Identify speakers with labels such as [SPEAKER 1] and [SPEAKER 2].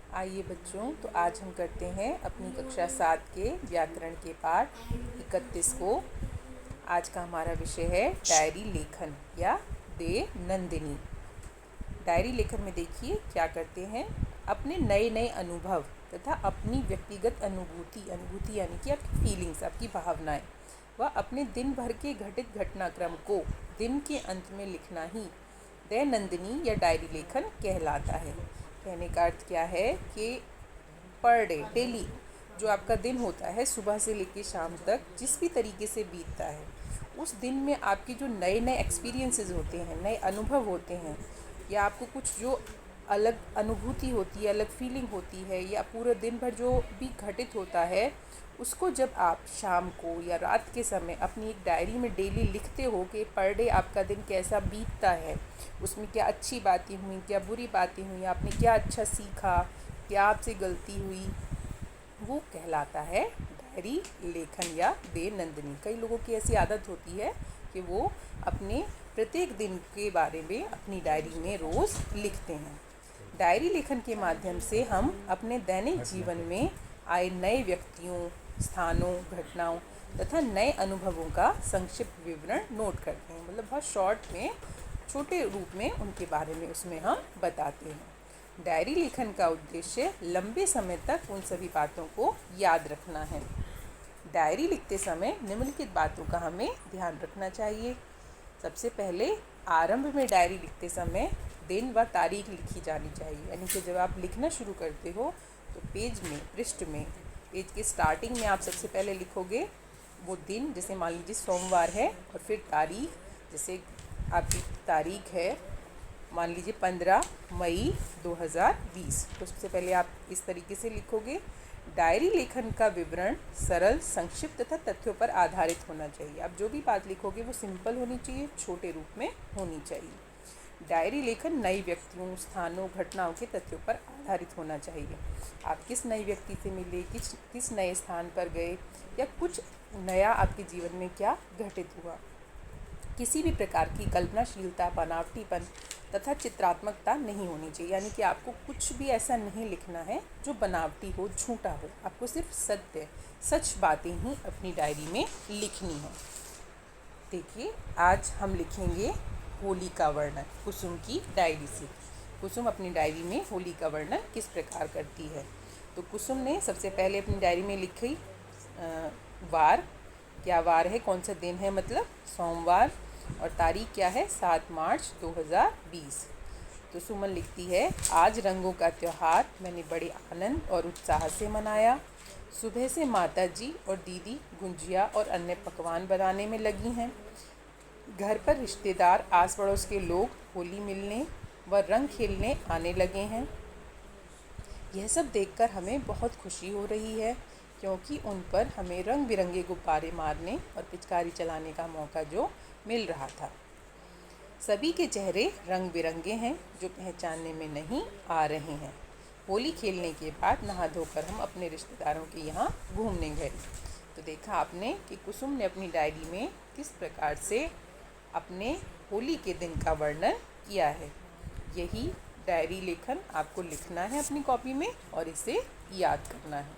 [SPEAKER 1] आइए बच्चों, तो आज हम करते हैं अपनी कक्षा 7 के व्याकरण के पाठ 31 को। आज का हमारा विषय है डायरी लेखन या दैनंदिनी। डायरी लेखन में देखिए क्या करते हैं, अपने नए नए अनुभव तथा अपनी व्यक्तिगत अनुभूति यानी कि आपकी फीलिंग्स, आपकी भावनाएं व अपने दिन भर के घटित घटनाक्रम को दिन के अंत में लिखना ही दैनंदिनी या डायरी लेखन कहलाता है। कहने का अर्थ क्या है कि पर डे, डेली जो आपका दिन होता है, सुबह से लेकर शाम तक जिस भी तरीके से बीतता है, उस दिन में आपके जो नए नए एक्सपीरियंसेस होते हैं, नए अनुभव होते हैं, या आपको कुछ जो अलग अनुभूति होती है, अलग फीलिंग होती है, या पूरा दिन भर जो भी घटित होता है, उसको जब आप शाम को या रात के समय अपनी एक डायरी में डेली लिखते हो कि पर डे आपका दिन कैसा बीतता है, उसमें क्या अच्छी बातें हुई, क्या बुरी बातें हुई, आपने क्या अच्छा सीखा, क्या आपसे गलती हुई, वो कहलाता है डायरी लेखन या दैनंदिनी। कई लोगों की ऐसी आदत होती है कि वो अपने प्रत्येक दिन के बारे में अपनी डायरी में रोज़ लिखते हैं। डायरी लेखन के माध्यम से हम अपने दैनिक जीवन में आए नए व्यक्तियों, स्थानों, घटनाओं तथा नए अनुभवों का संक्षिप्त विवरण नोट करते हैं। मतलब बहुत शॉर्ट में, छोटे रूप में उनके बारे में उसमें हम बताते हैं। डायरी लेखन का उद्देश्य लंबे समय तक उन सभी बातों को याद रखना है। डायरी लिखते समय निम्नलिखित बातों का हमें ध्यान रखना चाहिए। सबसे पहले, आरंभ में डायरी लिखते समय दिन व तारीख लिखी जानी चाहिए। यानी कि जब आप लिखना शुरू करते हो तो पेज में, पृष्ठ में, पेज के स्टार्टिंग में आप सबसे पहले लिखोगे वो दिन, जैसे मान लीजिए सोमवार है, और फिर तारीख, जैसे आपकी तारीख है मान लीजिए 15 मई 2020, तो सबसे पहले आप इस तरीके से लिखोगे। डायरी लेखन का विवरण सरल, संक्षिप्त तथा तथ्यों पर आधारित होना चाहिए। आप जो भी बात लिखोगे वो सिंपल होनी चाहिए, छोटे रूप में होनी चाहिए। डायरी लेखन नए व्यक्तियों, स्थानों, घटनाओं के तथ्यों पर आधारित होना चाहिए। आप किस नए व्यक्ति से मिले, किस नए स्थान पर गए, या कुछ नया आपके जीवन में क्या घटित हुआ। किसी भी प्रकार की कल्पनाशीलता, बनावटीपन तथा चित्रात्मकता नहीं होनी चाहिए। यानी कि आपको कुछ भी ऐसा नहीं लिखना है जो बनावटी हो, झूठा हो। आपको सिर्फ सत्य, सच बातें ही अपनी डायरी में लिखनी है। देखिए, आज हम लिखेंगे होली का वर्णन कुसुम की डायरी से। कुसुम अपनी डायरी में होली का वर्णन किस प्रकार करती है। तो कुसुम ने सबसे पहले अपनी डायरी में लिखी वार, क्या वार है, कौन सा दिन है, मतलब सोमवार, और तारीख क्या है, 7 मार्च 2020। तो सुमन लिखती है, आज रंगों का त्यौहार मैंने बड़े आनंद और उत्साह से मनाया। सुबह से माता जी और दीदी गुंजिया और अन्य पकवान बनाने में लगी हैं। घर पर रिश्तेदार, आस पड़ोस के लोग होली मिलने व रंग खेलने आने लगे हैं। यह सब देखकर हमें बहुत खुशी हो रही है, क्योंकि उन पर हमें रंग बिरंगे गुब्बारे मारने और पिचकारी चलाने का मौका जो मिल रहा था। सभी के चेहरे रंग बिरंगे हैं जो पहचानने में नहीं आ रहे हैं। होली खेलने के बाद नहा धोकर हम अपने रिश्तेदारों के यहाँ घूमने गए। तो देखा आपने कि कुसुम ने अपनी डायरी में किस प्रकार से अपने होली के दिन का वर्णन किया है। यही डायरी लेखन आपको लिखना है अपनी कॉपी में और इसे याद करना है।